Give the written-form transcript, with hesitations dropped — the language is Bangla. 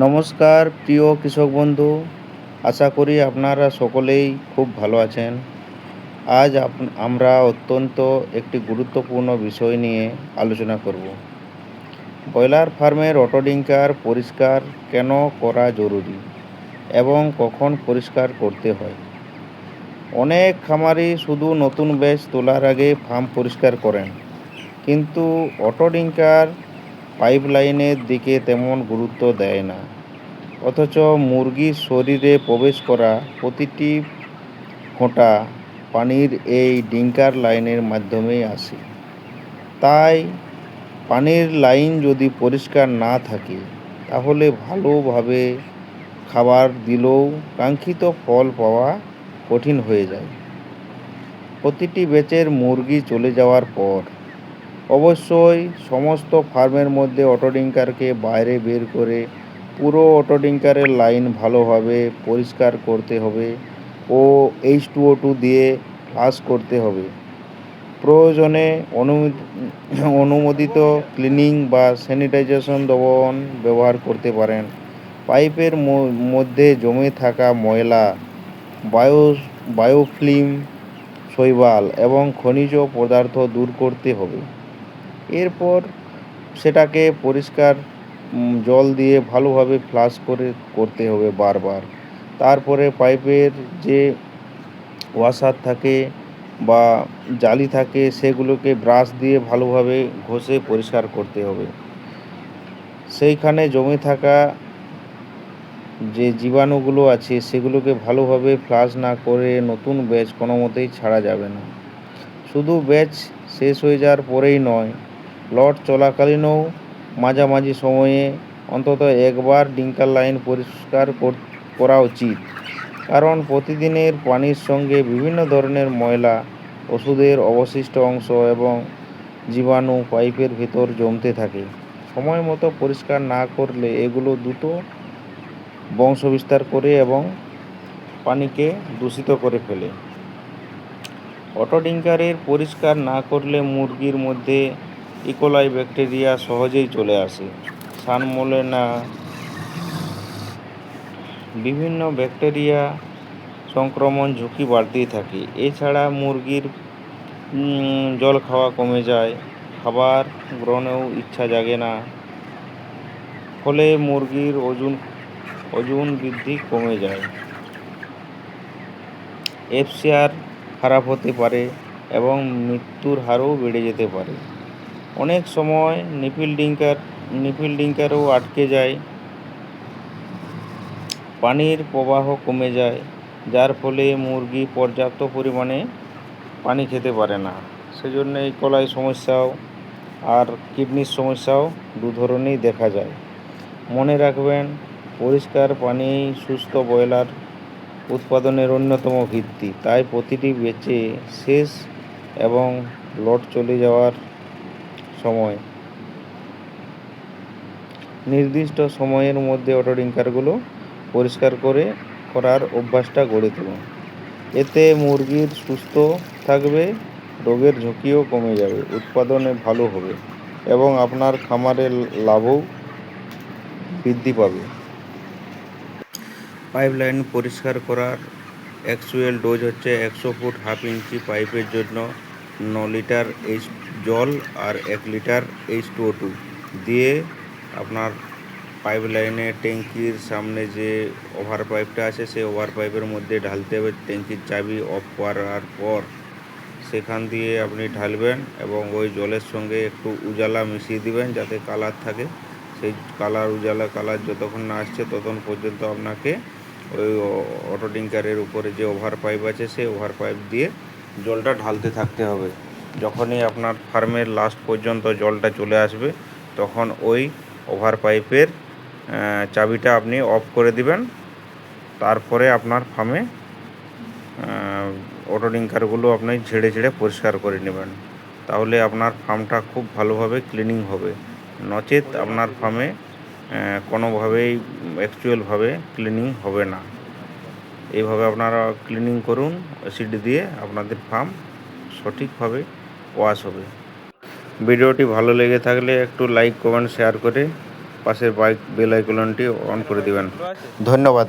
নমস্কার প্রিয় কৃষক বন্ধু, আশা করি আপনারা সকলেই খুব ভালো আছেন। আজ আমরা অত্যন্ত একটি গুরুত্বপূর্ণ বিষয় নিয়ে আলোচনা করব। ব্রয়লার ফার্মের অটোডিঙ্কার পরিষ্কার কেন করা জরুরি এবং কখন পরিষ্কার করতে হয়। অনেক খামারি শুধু নতুন ব্যাচ তোলার আগে ফার্ম পরিষ্কার করেন, কিন্তু অটোডিঙ্কার পাইপলাইনের দিকে তেমন গুরুত্ব দেয় না। অথচ মুরগির শরীরে প্রবেশ করা প্রতিটি ফোঁটা পানির এই ডিঙ্কার লাইনের মাধ্যমেই আসে। তাই পানির লাইন যদি পরিষ্কার না থাকে, তাহলে ভালোভাবে খাবার দিলেও কাঙ্ক্ষিত ফল পাওয়া কঠিন হয়ে যায়। প্রতিটি ব্যাচের মুরগি চলে যাওয়ার পর অবশ্যই সমস্ত ফার্মের মধ্যে অটোডিঙ্কারকে বাইরে বের করে পুরো অটোডিঙ্কারের লাইন ভালোভাবে পরিষ্কার করতে হবে ও H2O2 দিয়ে ফ্লাশ করতে হবে। প্রয়োজনে অনুমোদিত ক্লিনিং বা স্যানিটাইজেশন দ্রবণ ব্যবহার করতে পারেন। পাইপের মধ্যে জমে থাকা ময়লা, বায়ো বায়োফিল্ম, শৈবাল এবং খনিজ পদার্থ দূর করতে হবে। এরপর সেটাকে পরিষ্কার জল দিয়ে ভালোভাবে ফ্লাশ করতে হবে বারবার। তারপরে পাইপের যে ওয়াশার থাকে বা জালি থাকে, সেগুলোকে ব্রাশ দিয়ে ভালোভাবে ঘষে পরিষ্কার করতে হবে। সেইখানে জমে থাকা যে জীবাণুগুলো আছে সেগুলোকে ভালোভাবে ফ্লাশ না করে নতুন ব্যাচ কোনো মতেই ছাড়া যাবে না। শুধু ব্যাচ শেষ হয়ে যাওয়ার পরেই নয়, লট চলাকালীনও মাঝামাঝি সময়ে অন্তত একবার ডিঙ্কার লাইন পরিষ্কার করা উচিত। কারণ প্রতিদিনের পানির সঙ্গে বিভিন্ন ধরনের ময়লা, ওষুধের অবশিষ্ট অংশ এবং জীবাণু পাইপের ভেতর জমতে থাকে। সময় মতো পরিষ্কার না করলে এগুলো দ্রুত বংশবিস্তার করে এবং পানিকে দূষিত করে ফেলে। অটোডিঙ্কারের পরিষ্কার না করলে মুরগির মধ্যে ইকোলাই ব্যাকটেরিয়া সহজেই চলে আসে। সালমোনেলা, বিভিন্ন ব্যাকটেরিয়া সংক্রমণ ঝুঁকি বাড়তেই থাকে। এছাড়া মুরগির জল খাওয়া কমে যায়, খাবার গ্রহণেও ইচ্ছা জাগে না, ফলে মুরগির ওজন বৃদ্ধি কমে যায়। এফসিআর খারাপ হতে পারে এবং মৃত্যুর হারও বেড়ে যেতে পারে। অনেক সময় নিপিল ডিঙ্কারও আটকে যায়, পানির প্রবাহ কমে যায়, যার ফলে মুরগি পর্যাপ্ত পরিমাণে পানি খেতে পারে না। সেজন্য ইকোলাই সমস্যাও আর কিডনির সমস্যাও দু ধরনেরই দেখা যায়। মনে রাখবেন, পরিষ্কার পানি সুস্থ ব্রয়লার উৎপাদনের অন্যতম ভিত্তি। তাই প্রতিটি ব্যাচে শেষ এবং লট চলে যাওয়ার সময় নির্দিষ্ট সময়ের মধ্যে অটোডিঙ্কারগুলো পরিষ্কার করার অভ্যাসটা গড়ে তুলুন। এতে মুরগির সুস্থ থাকবে, রোগের ঝুঁকিও কমে যাবে, উৎপাদনে ভালো হবে এবং আপনার খামারের লাভও বৃদ্ধি পাবে। পাইপলাইন পরিষ্কার করার অ্যাকচুয়াল ডোজ হচ্ছে 100 ফুট হাফ ইঞ্চি পাইপের জন্য 9 লিটার জল আর 1 লিটার H2O2 দিয়ে আপনার পাইপলাইনে ট্যাঙ্কির সামনে যে ওভার পাইপটা আছে সেই ওভার পাইপের মধ্যে ঢালতে হবে। ট্যাঙ্কির চাবি অফ করার পর সেখান দিয়ে আপনি ঢালবেন এবং ওই জলের সঙ্গে একটু উজালা মিশিয়ে দিবেন যাতে কালার থাকে। সেই উজালা কালার যতক্ষণ না আসছে ততক্ষণ পর্যন্ত আপনাকে ওই অটোডিঙ্কারের উপরে যে ওভার পাইপ আছে সেই ওভার পাইপ দিয়ে জলটা ঢালতে থাকতে হবে। যখনই আপনার ফার্মের লাস্ট পর্যন্ত জলটা চলে আসবে, তখন ওই ওভার পাইপের চাবিটা আপনি অফ করে দিবেন। তারপরে আপনার ফার্মে অটোডিঙ্কারগুলো আপনি ঝেড়ে পরিষ্কার করে নেবেন। তাহলে আপনার ফার্মটা খুব ভালোভাবে ক্লিনিং হবে। নচেত আপনার ফার্মে কোনোভাবেই অ্যাকচুয়ালভাবে ক্লিনিং হবে না। এইভাবে আপনারা ক্লিনিং করুন অ্যাসিড দিয়ে, আপনাদের ফার্ম সঠিকভাবে ওয়াশ হবে। ভিডিওটি ভালো লেগে থাকলে একটু লাইক, কমেন্ট, শেয়ার করে পাশের বেল আইকনটি অন করে দিবেন। ধন্যবাদ।